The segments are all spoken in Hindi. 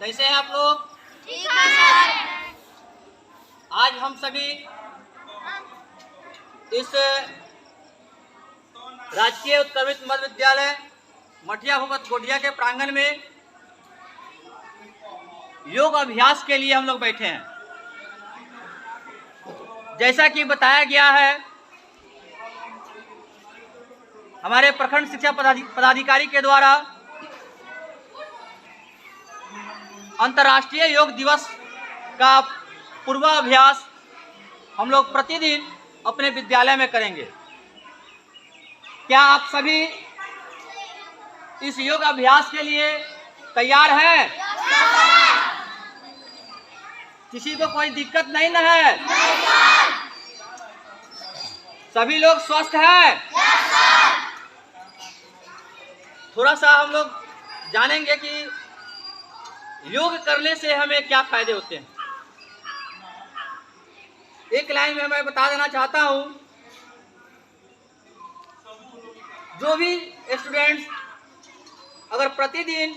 कैसे हैं आप लोग? ठीक है सर। आज हम सभी इस राजकीय उत्क्रमित मध्य विद्यालय मठिया भूपत गोढ़िया के प्रांगण में योग अभ्यास के लिए हम लोग बैठे हैं। जैसा कि बताया गया है, हमारे प्रखंड शिक्षा पदाधिकारी के द्वारा अंतर्राष्ट्रीय योग दिवस का पूर्वाभ्यास हम लोग प्रतिदिन अपने विद्यालय में करेंगे। क्या आप सभी इस योग अभ्यास के लिए तैयार हैं? किसी को कोई दिक्कत नहीं ना है? सभी लोग स्वस्थ हैं? थोड़ा सा हम लोग जानेंगे कि योग करने से हमें क्या फायदे होते हैं। एक लाइन में मैं बता देना चाहता हूं, जो भी स्टूडेंट्स अगर प्रतिदिन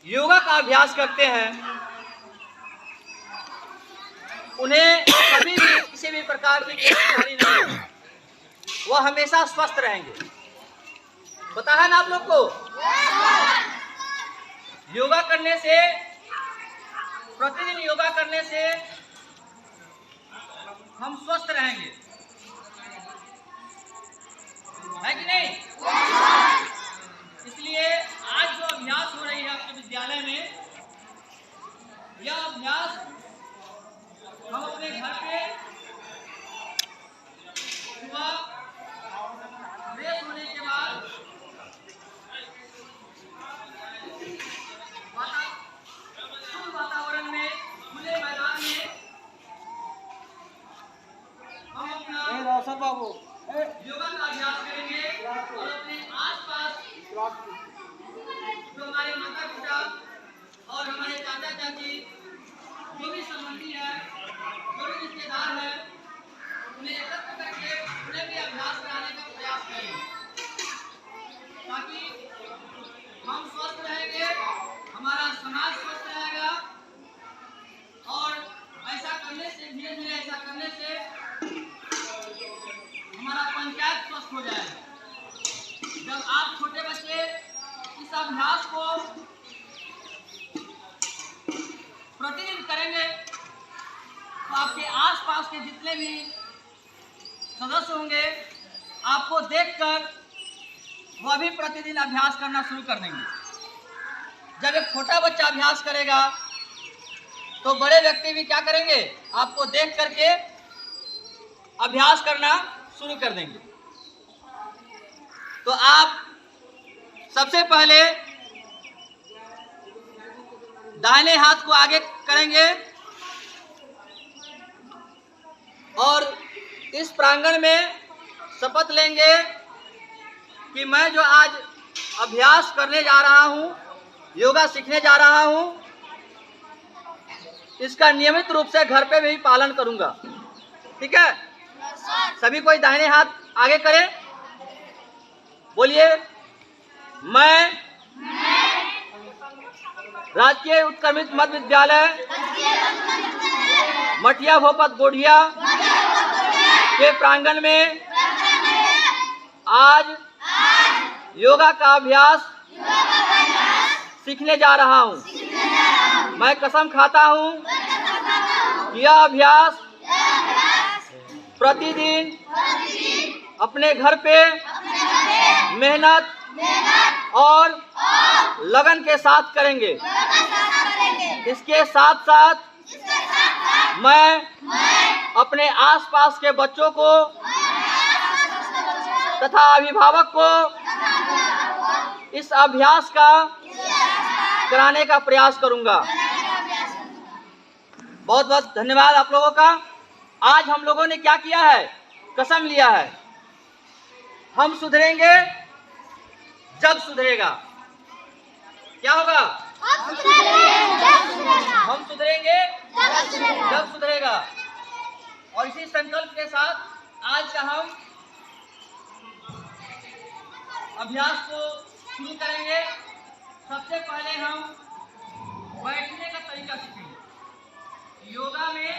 योगा का अभ्यास करते हैं, उन्हें कभी भी किसी भी प्रकार की बीमारी नहीं होगी, वह हमेशा स्वस्थ रहेंगे। पता है ना आप लोग को? योगा करने से, प्रतिदिन योगा करने से हम स्वस्थ रहेंगे, है कि नहीं? इसलिए आज जो अभ्यास हो रही है आपके विद्यालय में, यह अभ्यास हम अपने घर पे सुबह फ्रेश होने के बाद वातावरण में, खुले मैदान में हम अपना बाबू योगा का अभ्यास करेंगे और अपने आसपास जो हमारे माता पिता और हमारे चाचा चाची, जो भी संबंधी है, जो भी रिश्तेदार है, उन्हें एकत्र करके उन्हें भी अभ्यास कराने का प्रयास करेंगे, ताकि हम स्वस्थ रहेंगे, हमारा समाज स्वस्थ रहेगा। और ऐसा करने से, धीरे धीरे ऐसा करने से हमारा पंचायत स्वस्थ हो जाएगा। जब आप छोटे बच्चे इस अभ्यास को प्रतिदिन करेंगे, तो आपके आसपास के जितने भी सदस्य होंगे, आपको देखकर वह भी प्रतिदिन अभ्यास करना शुरू कर देंगे। जब एक छोटा बच्चा अभ्यास करेगा, तो बड़े व्यक्ति भी क्या करेंगे? आपको देख करके अभ्यास करना शुरू कर देंगे। तो आप सबसे पहले दाहिने हाथ को आगे करेंगे और इस प्रांगण में शपथ लेंगे कि मैं जो आज अभ्यास करने जा रहा हूं, योगा सीखने जा रहा हूं, इसका नियमित रूप से घर पे भी पालन करूंगा। ठीक है? सभी कोई दाहिने हाथ आगे करें, बोलिए, मैं राजकीय उत्क्रमित मध्य विद्यालय मठिया भूपत गोढ़िया के प्रांगण में आज योगा का अभ्यास सीखने जा रहा हूं। मैं कसम खाता हूं कि यह अभ्यास प्रतिदिन अपने घर पे मेहनत और लगन के साथ करेंगे। इसके साथ साथ मैं अपने आसपास के बच्चों को तथा अभिभावक को इस अभ्यास का कराने का प्रयास करूंगा। बहुत बहुत धन्यवाद आप लोगों का। आज हम लोगों ने क्या किया है? कसम लिया है, हम सुधरेंगे जब सुधरेगा। क्या होगा? हम सुधरेंगे जब सुधरेगा। और इसी संकल्प के साथ आज का हम अभ्यास को शुरू करेंगे। सबसे सबसे पहले हम बैठने का तरीका सीखेंगे। योगा में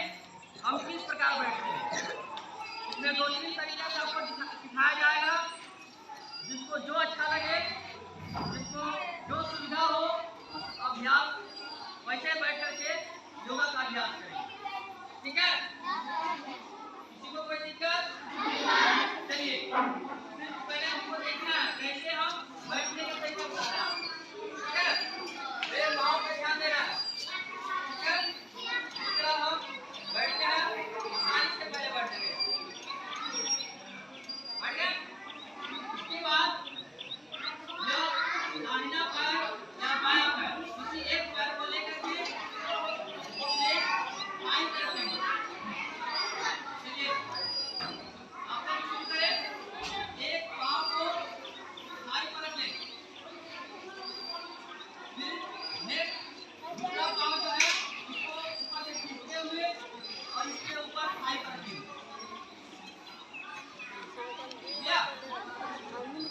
हम किस प्रकार बैठते हैं, इसमें 2-3 तरीका से आपको सिखाया जाएगा। जिसको जो अच्छा लगे, जिसको जो सुविधा हो, अभ्यास वैसे बैठ करके योगा का अभ्यास करेंगे। ठीक है? किसी को कोई दिक्कत? चलिए, पहले हमको देखना है कैसे हम बैठने का तरीका करते हैं। ठीक है? मेरे पाँव पे ध्यान देना है। ठीक है? दूसरा हम बैठते हैं, आने से पहले बैठेंगे। बैठ गए? उसके बाद दाहिना पैर या बायां पैर, किसी एक पैर को लेकर के अपने बाईं तरफ लेंगे। चलिए, आप लोग शुरू करें। एक पाँव को थाई पर रख लें, फिर नेक्स्ट दूसरा पाँव जो है उसको ऊपर से खींचते हुए और इसके ऊपर थाई पर रखेंगे। क्या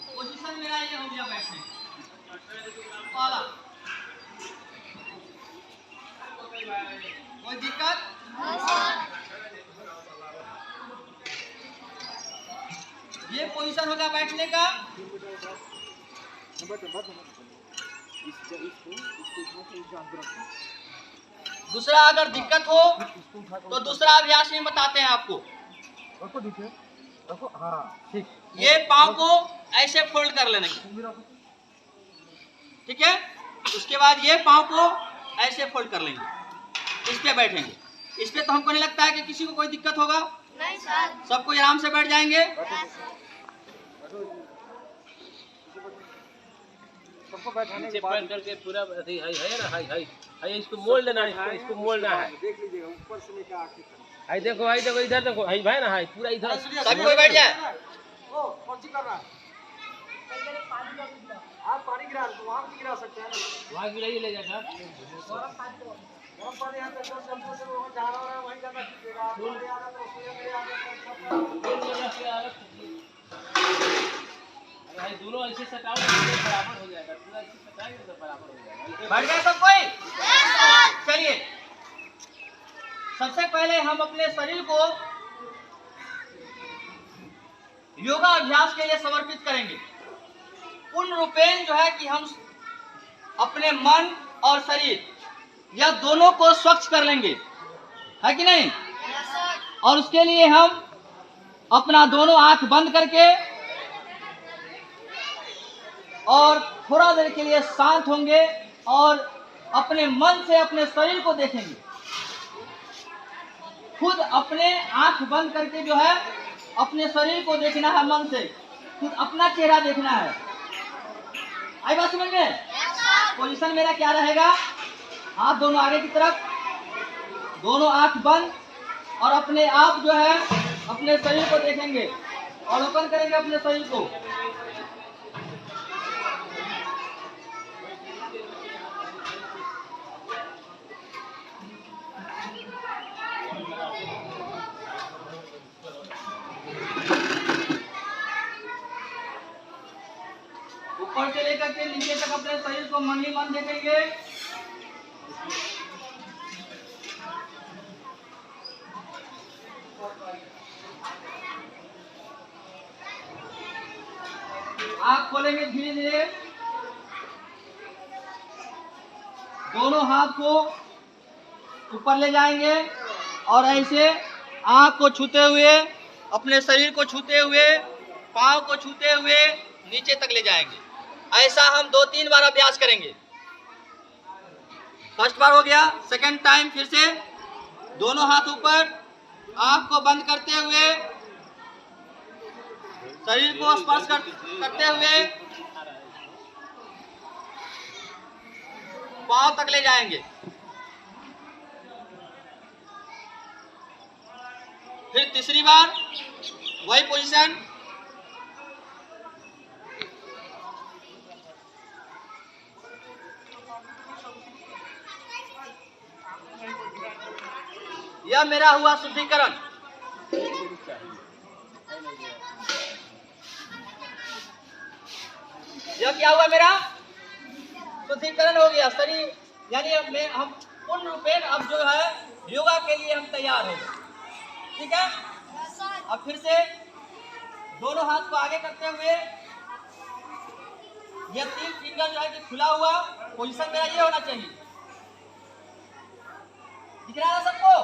पोजीशन मेरा ये हो गया बैठने वाला। कोई दिक्कत? ये पोजीशन होगा बैठने का। दूसरा अगर दिक्कत हो तो दूसरा अभ्यास में बताते हैं आपको। रखो, हाँ ठीक। ये पाँव को ऐसे फोल्ड कर लेने की, ठीक है? उसके बाद ये पाँव को ऐसे फोल्ड कर लेंगे, इस पे बैठेंगे। इस पे तो हमको नहीं लगता है कि किसी को कोई दिक्कत होगा। नहीं सर। सब कोई आराम से बैठ जाएंगे। सबको बैठाने के नीचे बाद पैर करके पूरा है ना, हाई इसको मोड़ लेना है, इसको मोड़ना है। देख लीजिएगा ऊपर से लेकर आखिर तक। हाई देखो इधर देखो, हाई भाई ना, हाई पूरा इधर। सब कोई बैठ जाए। ओ कौन सी कर रहा है? आप पानी गिरा तो वहाँ भी गिरा सकते हैं ना। वहाँ गिराइए ले जाएगा। गरम पानी यहाँ तक शैम्पू से वो जहाँ हो रहा है वहीं जाना कीजिएगा। पानी आ रहा तो उसमें मेरे आ रहा अरे भाई दोनों ऐसे सटाओ तो बराबर हो जाएगा, पूरा ऐसे सटाएंगे तो बराबर हो जाएगा। बैठ गए सब कोई? चलिए, सबसे पहले हम अपने शरीर को योगा अभ्यास के लिए समर्पित करेंगे। पूर्ण रूपेण जो है कि हम अपने मन और शरीर या दोनों को स्वच्छ कर लेंगे, है कि नहीं? और उसके लिए हम अपना दोनों आंख बंद करके और थोड़ा देर के लिए शांत होंगे और अपने मन से अपने शरीर को देखेंगे। खुद अपने आंख बंद करके जो है अपने शरीर को देखना है, मन से खुद अपना चेहरा देखना है। आई बात समझ में? पोजीशन मेरा क्या रहेगा? हाथ दोनों आगे की तरफ, दोनों आंख बंद और अपने आप जो है अपने शरीर को देखेंगे, अवलोकन करेंगे अपने शरीर को। ऊपर से लेकर के नीचे तक अपने शरीर को मन ही मन देखेंगे। आँख खोलेंगे धीरे धीरे, दोनों हाथ को ऊपर ले जाएंगे और ऐसे आँख को छूते हुए, अपने शरीर को छूते हुए, पाँव को छूते हुए नीचे तक ले जाएंगे। ऐसा हम 2-3 बार अभ्यास करेंगे। फर्स्ट बार हो गया, सेकंड टाइम फिर से दोनों हाथ ऊपर, आँख को बंद करते हुए, शरीर को स्पर्श करते हुए पांव तक ले जाएंगे। फिर तीसरी बार वही पोजीशन, यह मेरा हुआ शुद्धिकरण। यह क्या हुआ मेरा? शुद्धिकरण हो गया शरीर, यानी अब में हम पूर्ण रूपेण अब जो है योगा के लिए हम तैयार हो गए। ठीक है, अब फिर से दोनों हाथ को आगे करते हुए, यह 3 फिंगर जो है कि खुला हुआ पोजीशन मेरा ये होना चाहिए। दिख रहा है सबको?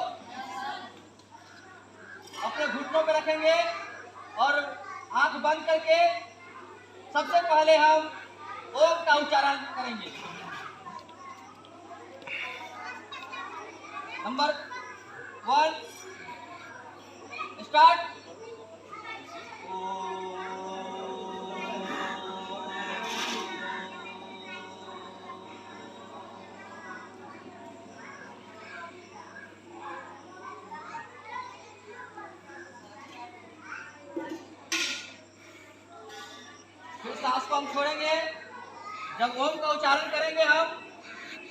अपने घुटनों पे रखेंगे और आंख बंद करके सबसे पहले हम ओम का उच्चारण करेंगे। Number 1 start. फिर सांस को हम छोड़ेंगे। जब ओम का उच्चारण करेंगे हम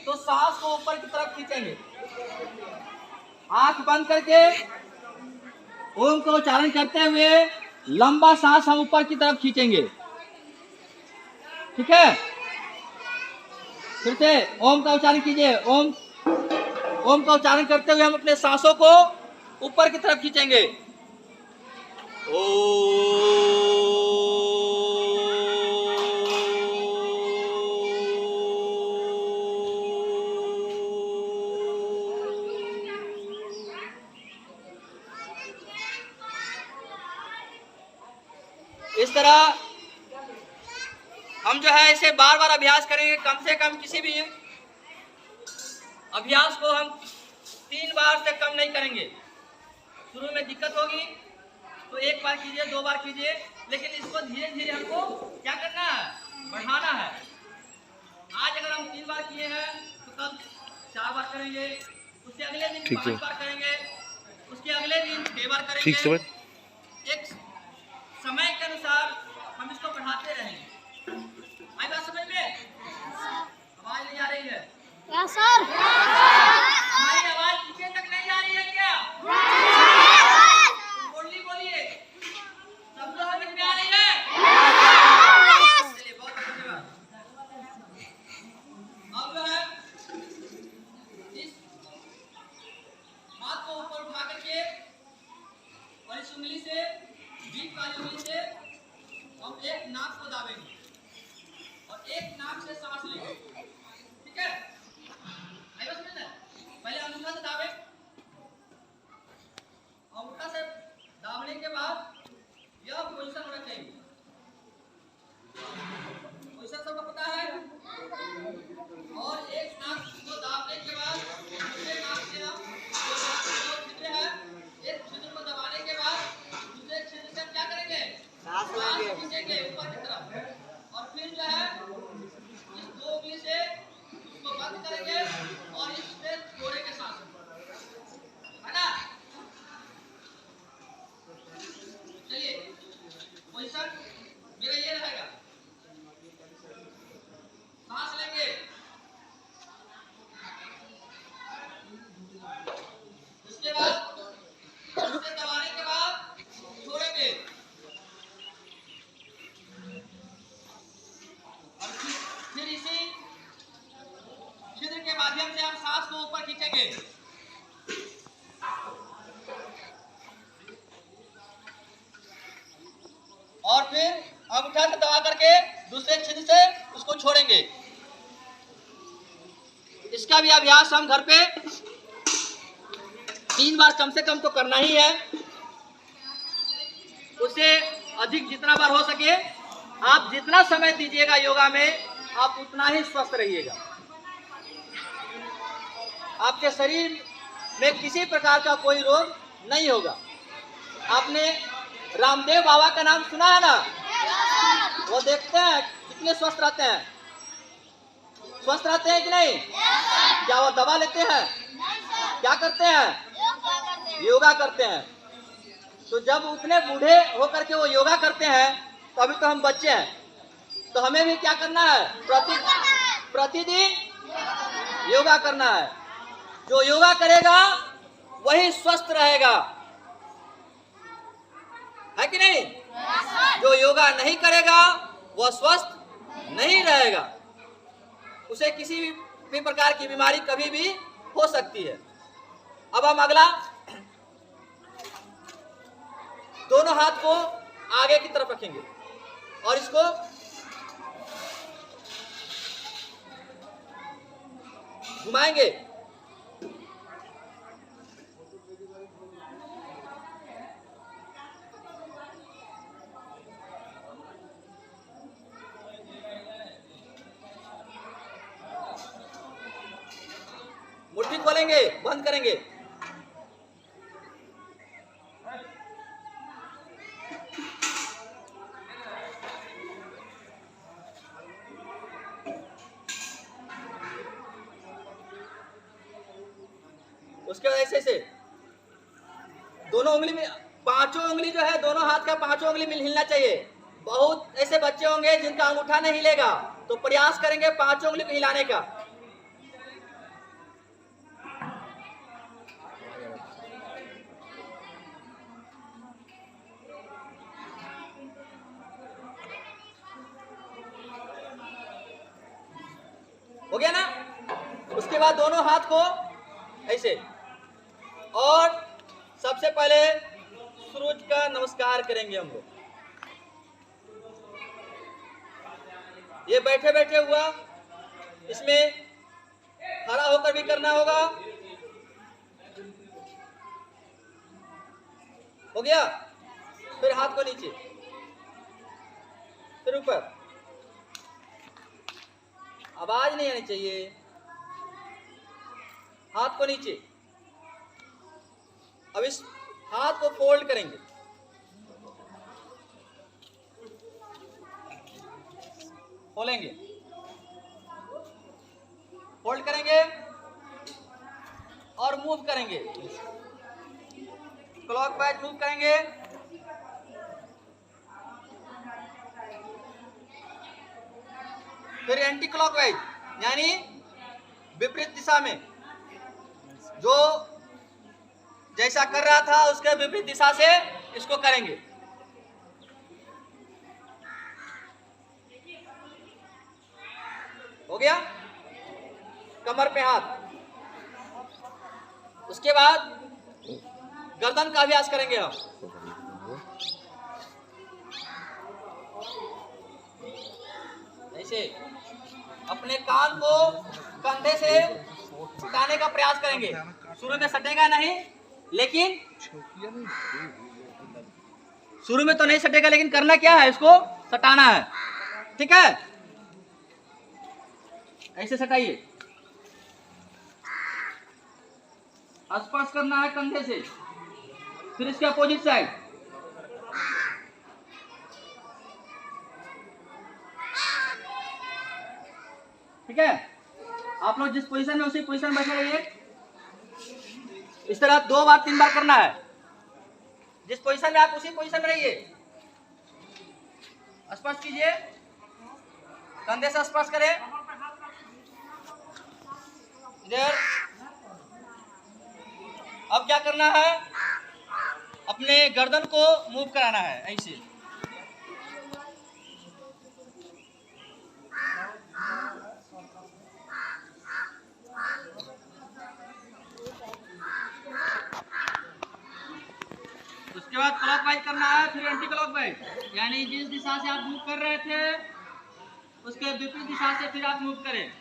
तो सांस को ऊपर की तरफ खींचेंगे, आंख बंद करके ओम का उच्चारण करते हुए लंबा सांस हम ऊपर की तरफ खींचेंगे। ठीक है, फिर से ओम का उच्चारण कीजिए। ओम का उच्चारण करते हुए हम अपने सांसों को ऊपर की तरफ खींचेंगे। इस तरह हम जो है इसे बार बार अभ्यास करेंगे। कम से कम किसी भी अभ्यास को हम 3 बार से कम नहीं करेंगे। शुरू में दिक्कत होगी तो 1 बार कीजिए, 2 बार कीजिए, लेकिन इसको धीरे धीरे हमको क्या करना है, बढ़ाना है। आज अगर हम 3 बार किए हैं तो कल 4 बार करेंगे, उसके अगले दिन 5 बार करेंगे, उसके अगले दिन 6 बार करेंगे। एक समय के अनुसार हम इसको बढ़ाते रहेंगे। आई बात समझ में? आवाज नहीं आ रही है? सर हमारी आवाज नीचे तक नहीं आ रही है क्या? बोलिए, सब लोग समझ में आ रही है? चलिए, बहुत धन्यवाद। अब जो है इस हाथ को ऊपर उठा करके और इस उंगली से, बीच वाली उंगली से हम एक नाक को दाबेंगे और एक नाक से सांस लेंगे। ठीक है, आइए समझ लें। पहले अंगूठा से दाबे, अंगूठा से दाबने के बाद यह पोजीशन होना चाहिए। पोजीशन सबको पता है? और एक नाक को दाबने के बाद दूसरे नाक से हम जो छिद्र है, एक छिद्र को दबाने के बाद दूसरे छिद्र से हम क्या करेंगे, सांस खींचेंगे ऊपर की तरफ। और फिर जो है इस 2 उंगली से उसको बंद करेंगे और इससे छोड़ेंगे सांस, है ना? चलिए, पोजीशन मेरा ये रहेगा। सांस लेंगे, उसके बाद उसे दबाने के बाद छोड़ेंगे और फिर इसी छिद्र के माध्यम से हम सांस को ऊपर खींचेंगे। और फिर अंगूठा से दबा करके दूसरे छिद्र से उसको छोड़ेंगे। इसका भी अभ्यास हम घर पे 3 बार कम से कम तो करना ही है। उससे अधिक जितना बार हो सके, आप जितना समय दीजिएगा योगा में, आप उतना ही स्वस्थ रहिएगा। आपके शरीर में किसी प्रकार का कोई रोग नहीं होगा। आपने रामदेव बाबा का नाम सुना है ना? वो देखते हैं कितने स्वस्थ रहते हैं। स्वस्थ रहते हैं कि नहीं? क्या वो दवा लेते हैं? क्या करते हैं? योगा करते हैं। तो जब उतने बूढ़े होकर के वो योगा करते हैं तो अभी तो हम बच्चे हैं, तो हमें भी क्या करना है, प्रतिदिन योगा करना है। जो योगा करेगा वही स्वस्थ रहेगा, है कि नहीं? जो योगा नहीं करेगा वह स्वस्थ नहीं रहेगा। उसे किसी भी प्रकार की बीमारी कभी भी हो सकती है। अब हम अगला दोनों हाथ को आगे की तरफ रखेंगे और इसको घुमाएंगे। मुट्ठी खोलेंगे, बंद करेंगे। उसके बाद ऐसे दोनों उंगली में, पांचों उंगली जो है दोनों हाथ का पांचों उंगली में हिलना चाहिए। बहुत ऐसे बच्चे होंगे जिनका अंगूठा नहीं हिलेगा, तो प्रयास करेंगे पांचों उंगली को हिलाने का। हो गया ना? उसके बाद दोनों हाथ को ऐसे, और सबसे पहले सूरज का नमस्कार करेंगे हम लोग। ये बैठे बैठे हुआ, इसमें खड़ा होकर भी करना होगा। हो गया? फिर हाथ को नीचे, फिर ऊपर। आवाज नहीं आनी चाहिए। हाथ को नीचे। अब इस हाथ को फोल्ड करेंगे। खोलेंगे, फोल्ड करेंगे और मूव करेंगे। क्लॉकवाइज मूव करेंगे। फिर एंटी क्लॉकवाइज, यानी विपरीत दिशा में, जो जैसा कर रहा था उसके विपरीत दिशा से इसको करेंगे। हो गया? कमर पे हाथ। उसके बाद गर्दन का अभ्यास करेंगे हम। ऐसे अपने कान को कंधे से सटाने का प्रयास करेंगे। शुरू में सटेगा नहीं, लेकिन शुरू में तो नहीं सटेगा, लेकिन करना क्या है, इसको सटाना है। ठीक है? ऐसे सटाइए। स्पर्श करना है कंधे से। फिर इसके अपोजिट साइड। ठीक है? आप लोग जिस पोजीशन में उसी पोजीशन में बैठे रहिए। इस तरह 2 बार 3 बार करना है। जिस पोजीशन में आप उसी पोजीशन में रहिए। स्पर्श कीजिए, कंधे से स्पर्श करें। इधर अब क्या करना है, अपने गर्दन को मूव कराना है ऐसे। उसके बाद क्लॉकवाइज करना है, फिर एंटी क्लॉकवाइज, यानी जिस दिशा से आप मूव कर रहे थे उसके विपरीत दिशा से फिर आप मूव करें।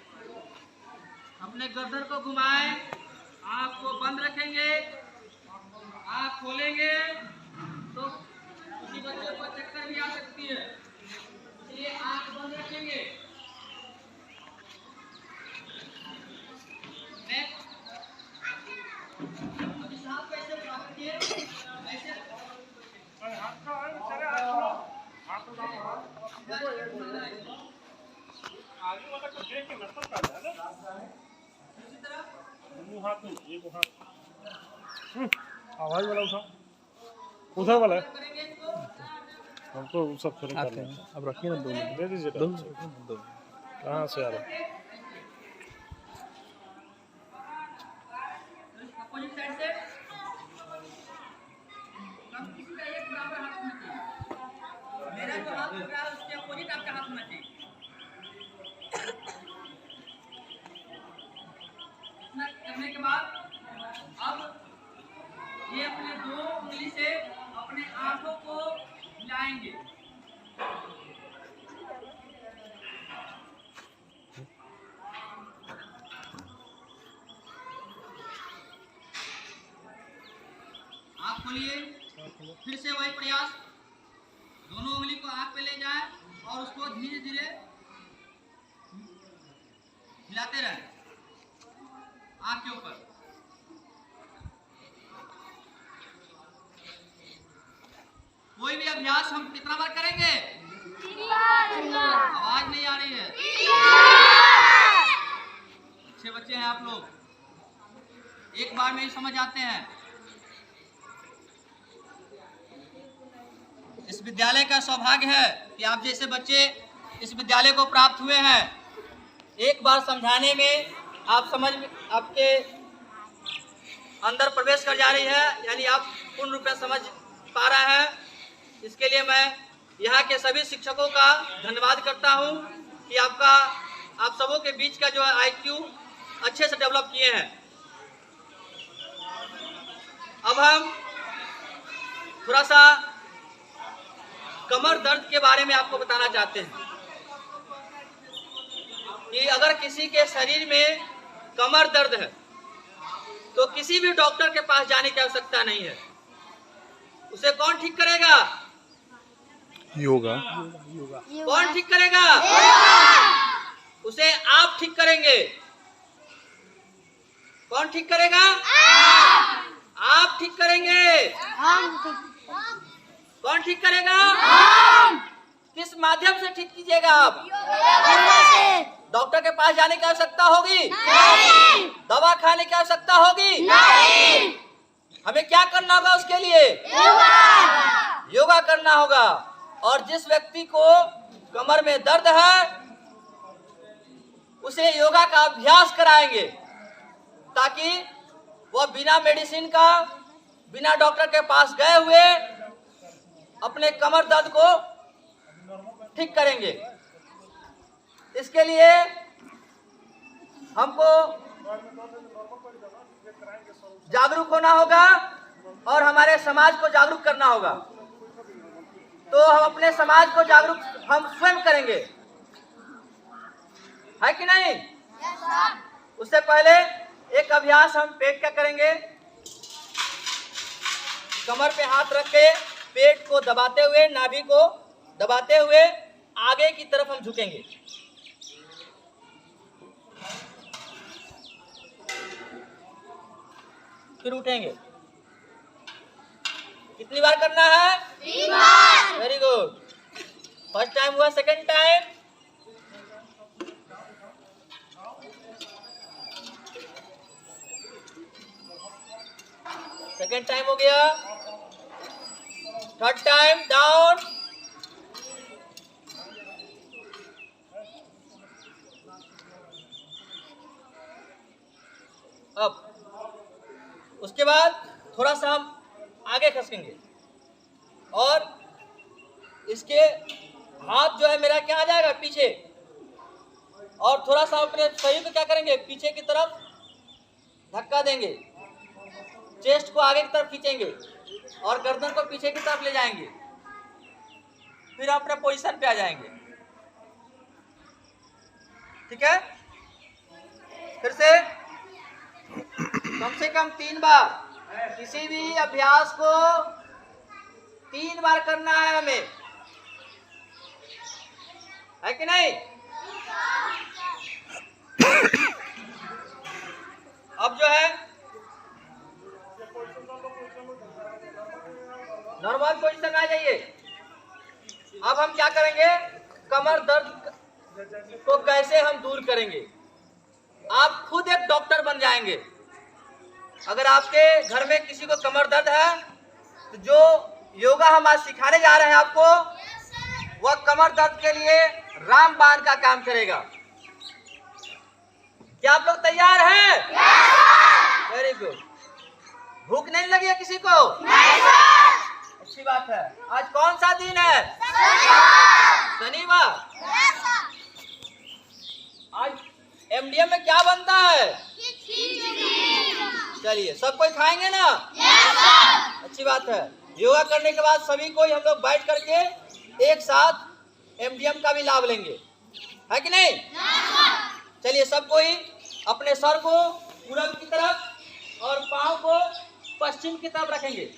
अपने गर्दन को घुमाएं, आँख को बंद रखेंगे। आँख खोलेंगे तो किसी बच्चे को चक्कर भी आ सकती है, इसलिए आँख बंद रखेंगे। अब इस हाथ को ऐसे उठा करके ऐसे आगे वाला को देख के नसल कर रहा है ना। दूसरी तरफ मुंह हाथ में ये वो हाथ आवाज वाला उठा वाला है। करेंगे इसको। हमको सब थोड़े करना है। अब रखिए ना दो दे दीजिए दो कहाँ से आ रहा है? अपोजिट साइड से हम किसी का एक बराबर हाथ होना चाहिए। मेरा जो हाथ हो रहा है उसके अपोजिट आपका हाथ होना चाहिए। बाद अब ये अपने 2 उंगली से अपने आंखों को हिलाएंगे। आँख खोलिए, फिर से वही प्रयास, दोनों उंगली को आँख पे ले जाएं और उसको धीरे धीरे हिलाते रहें आँख के ऊपर। कोई भी अभ्यास हम कितना बार करेंगे? 3 बार। आवाज नहीं आ रही है। अच्छे बच्चे हैं आप लोग, एक बार में ही समझ आते हैं। इस विद्यालय का सौभाग्य है कि आप जैसे बच्चे इस विद्यालय को प्राप्त हुए हैं। एक बार समझाने में आपके अंदर प्रवेश कर जा रही है, यानी आप पूर्ण रूप से समझ पा रहे हैं। इसके लिए मैं यहाँ के सभी शिक्षकों का धन्यवाद करता हूँ कि आप सबों के बीच का जो IQ अच्छे से डेवलप किए हैं। अब हम थोड़ा सा कमर दर्द के बारे में आपको बताना चाहते हैं कि अगर किसी के शरीर में कमर दर्द है तो किसी भी डॉक्टर के पास जाने की आवश्यकता नहीं है। उसे कौन ठीक करेगा? योगा। कौन ठीक करेगा? उसे आप ठीक करेंगे। कौन ठीक करेगा? आप ठीक करेंगे। कौन ठीक करेगा? किस माध्यम से ठीक कीजिएगा आप? डॉक्टर के पास जाने की आवश्यकता होगी? नहीं। दवा खाने की आवश्यकता होगी? नहीं। हमें क्या करना होगा उसके लिए? योगा करना होगा। और जिस व्यक्ति को कमर में दर्द है उसे योगा का अभ्यास कराएंगे ताकि वह बिना मेडिसिन का, बिना डॉक्टर के पास गए हुए अपने कमर दर्द को ठीक करेंगे। इसके लिए हमको जागरूक होना होगा और हमारे समाज को जागरूक करना होगा। तो हम अपने समाज को जागरूक हम स्वयं करेंगे, है कि नहीं? उससे पहले एक अभ्यास हम पेट का करेंगे। कमर पे हाथ रख के पेट को दबाते हुए, नाभि को दबाते हुए आगे की तरफ हम झुकेंगे। फिर उठेंगे। कितनी बार करना है? 3 बार। Very good. फर्स्ट टाइम हुआ, सेकंड टाइम? सेकंड टाइम हो गया। Third time down. अब उसके बाद थोड़ा सा हम आगे खसकेंगे और इसके हाथ जो है मेरा क्या आ जाएगा? पीछे। और थोड़ा सा अपने शरीर को क्या करेंगे? पीछे की तरफ धक्का देंगे। चेस्ट को आगे की तरफ खींचेंगे और गर्दन को पीछे की तरफ ले जाएंगे। फिर अपने पोजीशन पे आ जाएंगे। ठीक है? फिर से कम से कम 3 बार। किसी भी अभ्यास को 3 बार करना है हमें, है कि नहीं? अब जो है नॉर्मल पोजीशन आ जाइए। अब हम क्या करेंगे? कमर दर्द को कैसे हम दूर करेंगे? आप खुद एक डॉक्टर बन जाएंगे। अगर आपके घर में किसी को कमर दर्द है तो जो योगा हम आज सिखाने जा रहे हैं आपको, वह कमर दर्द के लिए रामबाण का काम करेगा। क्या आप लोग तैयार हैं? Very good. भूख नहीं लगी है किसी को? नहीं सर। अच्छी बात है। आज कौन सा दिन है? शनिवार। आज MDM में क्या बनता है? खिचड़ी। चलिए, सब कोई खाएंगे ना? अच्छी बात है। योगा करने के बाद सभी कोई हम लोग बैठ करके एक साथ एमडीएम का भी लाभ लेंगे, है कि नहीं? चलिए, सब कोई अपने सर को पूरब की तरफ और पाँव को पश्चिम की तरफ रखेंगे।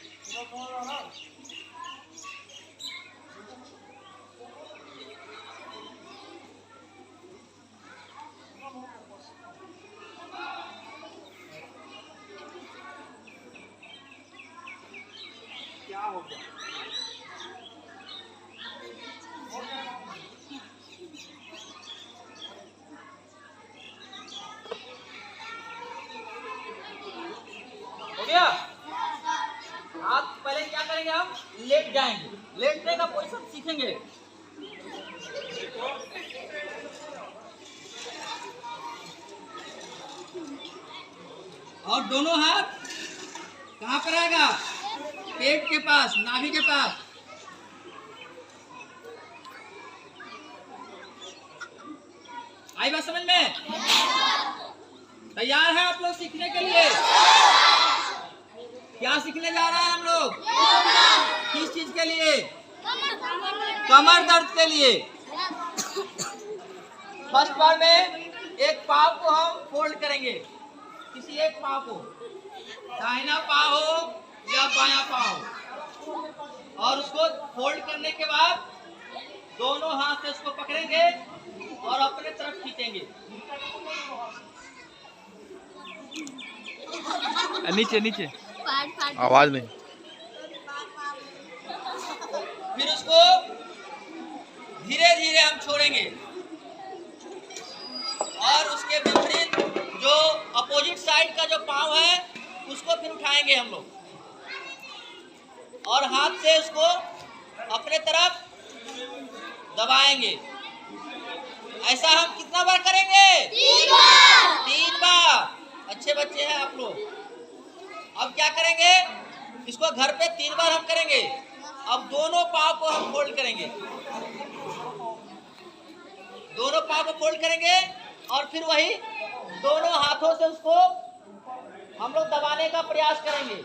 क्या हो गया? हो गया? हाथ पहले क्या करेंगे, हम लेट जाएंगे, लेटने का पोजीशन सीखेंगे। और दोनों हाथ कहाँ पर आएगा? पेट के पास, नाभि के पास। आई बात समझ में? तैयार है आप लोग सीखने के लिए? क्या सीखने जा रहे हैं हम लोग? किस चीज के लिए? कमर दर्द के लिए। फर्स्ट बार में एक पाँव को हम फोल्ड करेंगे, किसी एक पाँव को, दाहिना पाँव हो या बायां पाँव, और उसको फोल्ड करने के बाद दोनों हाथ से उसको पकड़ेंगे और अपने तरफ खींचेंगे। नीचे नीचे आवाज नहीं। फिर उसको धीरे धीरे हम छोड़ेंगे और उसके विपरीत जो अपोजिट साइड का जो पाँव है उसको फिर उठाएंगे हम लोग और हाथ से उसको अपने तरफ दबाएंगे। ऐसा हम कितना बार करेंगे? 3 बार। अच्छे बच्चे हैं आप लोग। अब क्या करेंगे, इसको घर पे 3 बार हम करेंगे। अब दोनों पाँव को हम फोल्ड करेंगे, दोनों पाँव को फोल्ड करेंगे और फिर वही दोनों हाथों से उसको हम लोग दबाने का प्रयास करेंगे।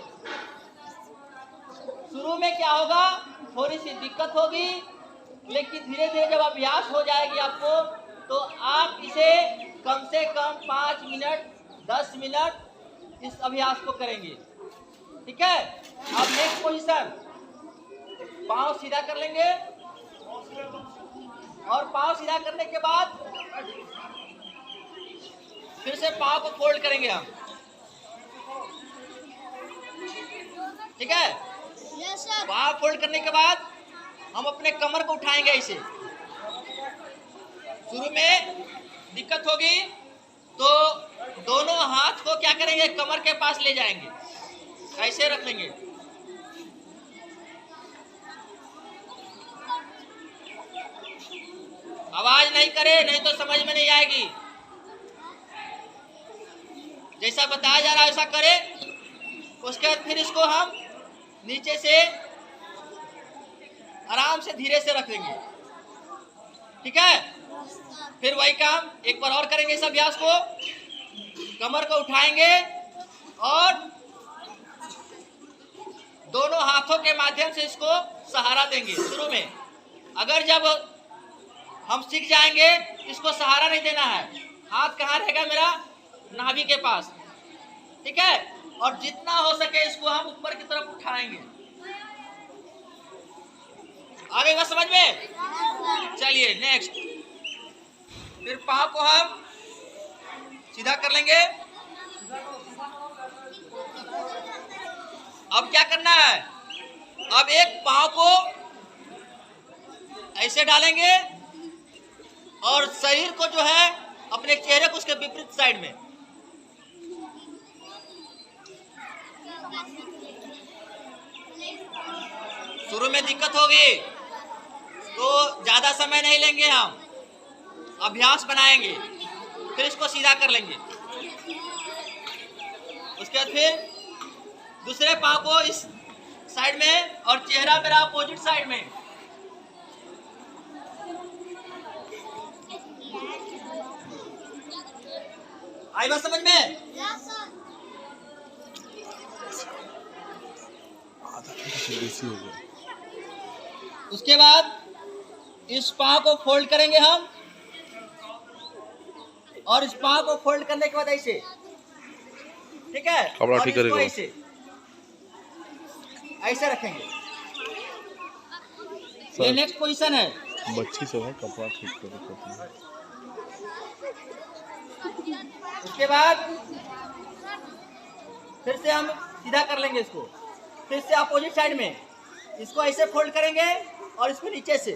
शुरू में क्या होगा, थोड़ी सी दिक्कत होगी, लेकिन धीरे धीरे जब अभ्यास हो जाएगी आपको, तो आप इसे कम से कम 5 मिनट 10 मिनट इस अभ्यास को करेंगे। ठीक है? अब नेक्स्ट पोजीशन, पाँव सीधा कर लेंगे और पाँव सीधा करने के बाद फिर से पाँव को फोल्ड करेंगे हम। ठीक है? पाँव फोल्ड करने के बाद हम अपने कमर को उठाएंगे ऐसे। शुरू में दिक्कत होगी तो दोनों हाथ को क्या करेंगे, कमर के पास ले जाएंगे, ऐसे रख लेंगे। आवाज नहीं करे, नहीं तो समझ में नहीं आएगी। जैसा बताया जा रहा है वैसा करे। उसके बाद फिर इसको हम नीचे से आराम से धीरे से रख लेंगे। ठीक है? फिर वही काम एक बार और करेंगे इस अभ्यास को। कमर को उठाएंगे और दोनों हाथों के माध्यम से इसको सहारा देंगे। शुरू में अगर जब हम सीख जाएंगे, इसको सहारा नहीं देना है। हाथ कहाँ रहेगा मेरा? नाभि के पास। ठीक है? और जितना हो सके इसको हम ऊपर की तरफ उठाएंगे। आ गई बात समझ में? चलिए नेक्स्ट, फिर पाँव को हम सीधा कर लेंगे। अब क्या करना है, अब एक पाँव को ऐसे डालेंगे और शरीर को जो है अपने चेहरे को उसके विपरीत साइड में। शुरू में दिक्कत होगी तो ज्यादा समय नहीं लेंगे, हम अभ्यास बनाएंगे, फिर इसको सीधा कर लेंगे। उसके बाद फिर दूसरे पाँव को इस साइड में और चेहरा मेरा अपोजिट साइड में। आई बात समझ में? देसी हो गया। उसके बाद इस पाँव को फोल्ड करेंगे हम, और इस पाँव को फोल्ड करने के बाद ऐसे, ठीक है, कपड़ा और ठीक इसको करेगा। ऐसे ऐसे रखेंगे। ये नेक्स्ट पोजीशन है। बच्ची सब है, कपड़ा ठीक करेगा। उसके बाद फिर से हम सीधा कर लेंगे इसको, फिर से अपोजिट साइड में इसको ऐसे फोल्ड करेंगे और इसको नीचे से,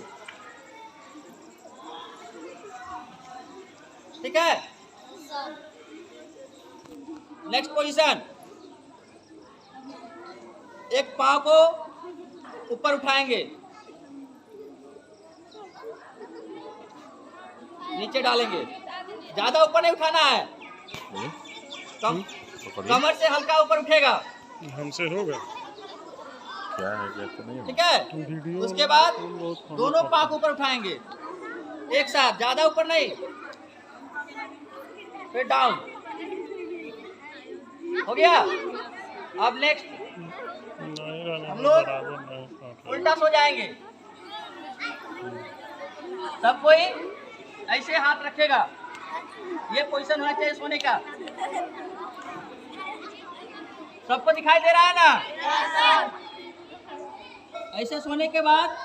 ठीक है। नेक्स्ट पोजीशन, एक पाँव को ऊपर उठाएंगे, नीचे डालेंगे, ज्यादा ऊपर नहीं उठाना है, कमर से हल्का ऊपर उठेगा, हमसे होगा क्या है, क्या तो नहीं ठीक है। उसके बाद दोनों पाँव को ऊपर उठाएंगे एक साथ, ज्यादा ऊपर नहीं, फिर डाउन, हो गया। अब नेक्स्ट हम लोग उल्टा सो जाएंगे, सब कोई ऐसे हाथ रखेगा, ये पोजीशन होना चाहिए सोने का। सबको दिखाई दे रहा है ना? ऐसे सोने के बाद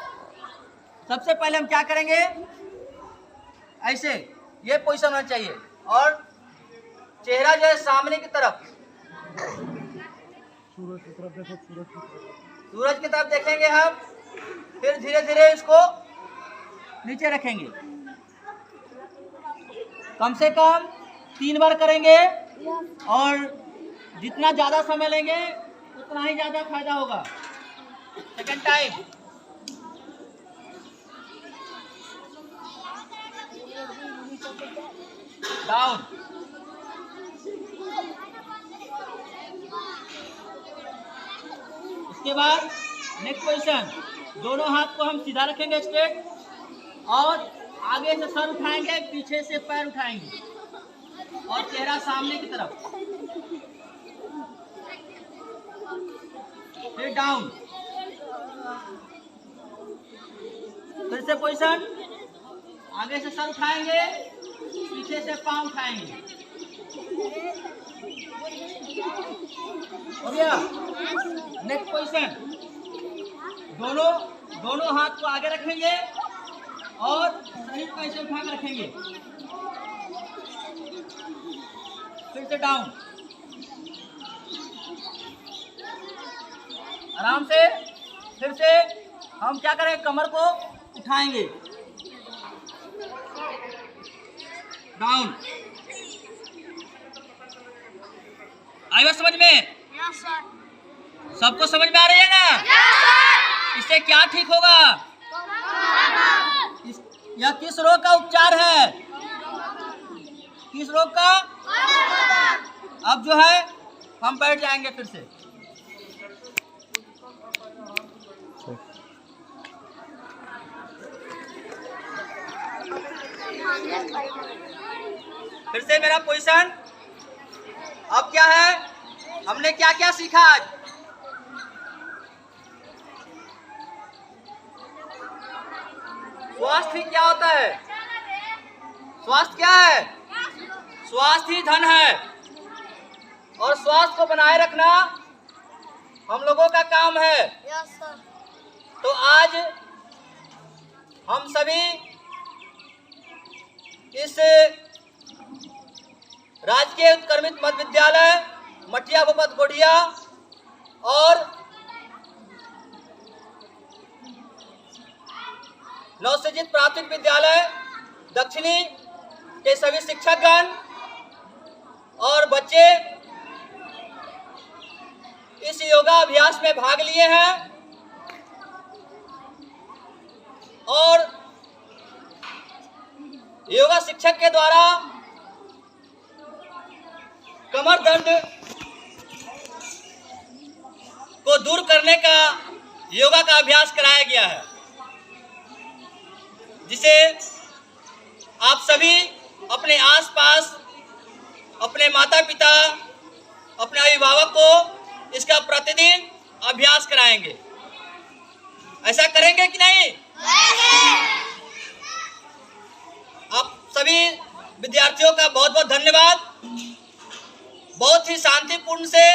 सबसे पहले हम क्या करेंगे, ऐसे ये पोजीशन होना चाहिए, और चेहरा जो है सामने की तरफ, सूरज की तरफ देखेंगे हम, फिर धीरे धीरे इसको नीचे रखेंगे, कम से कम 3 बार करेंगे, और जितना ज्यादा समय लेंगे उतना ही ज्यादा फायदा होगा। सेकंड टाइम, डाउन, उसके बाद नेक्स्ट पोजीशन, दोनों हाथ को हम सीधा रखेंगे स्ट्रेट, और आगे से सर उठाएंगे, पीछे से पैर उठाएंगे, और चेहरा सामने की तरफ, फिर डाउन, फिर से पोजीशन, आगे से सर उठाएंगे, पीछे से पाँव उठाएंगे, हो गया। नेक्स्ट पोजीशन, दोनों हाथ को आगे रखेंगे और शरीर को ऐसे उठा कर रखेंगे, फिर से डाउन, आराम से। फिर से हम क्या करें, कमर को उठाएंगे, डाउन, आई बात समझ में? सबको समझ में आ रही है ना? इससे क्या ठीक होगा? यह किस रोग का उपचार है? किस रोग का? अब जो है हम बैठ जाएंगे फिर से। फिर से मेरा पोजीशन। अब क्या है, हमने क्या क्या सीखा आज? स्वास्थ्य क्या होता है? स्वास्थ्य क्या है? स्वास्थ्य ही धन है, और स्वास्थ्य को बनाए रखना हम लोगों का काम है। तो आज हम सभी इस राजकीय उत्क्रमित मध्य विद्यालय मटिया भूपत गोढ़िया और नवसृजित प्राथमिक विद्यालय दक्षिणी के सभी शिक्षकगण और बच्चे इस योगा अभ्यास में भाग लिए हैं, और योगा शिक्षक के द्वारा कमर दर्द को दूर करने का योगा का अभ्यास कराया गया है, जिसे आप सभी अपने आसपास अपने माता पिता, अपने अभिभावक को इसका प्रतिदिन अभ्यास कराएंगे। ऐसा करेंगे कि नहीं? आप सभी विद्यार्थियों का बहुत बहुत धन्यवाद। बहुत ही शांतिपूर्ण से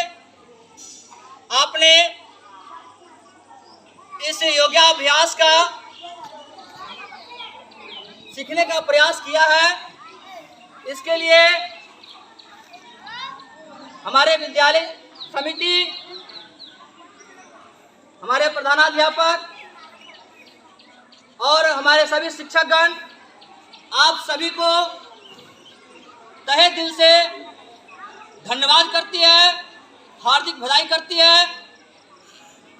आपने इस योगाभ्यास का सीखने का प्रयास किया है। इसके लिए हमारे विद्यालय समिति, हमारे प्रधानाध्यापक और हमारे सभी शिक्षकगण आप सभी को तहे दिल से धन्यवाद करती है, हार्दिक बधाई करती है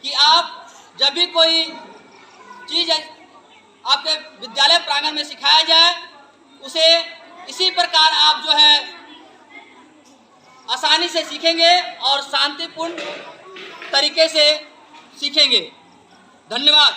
कि आप जब भी कोई चीज़ आपके विद्यालय प्रांगण में सिखाया जाए उसे इसी प्रकार आप जो है आसानी से सीखेंगे और शांतिपूर्ण तरीके से सीखेंगे। धन्यवाद।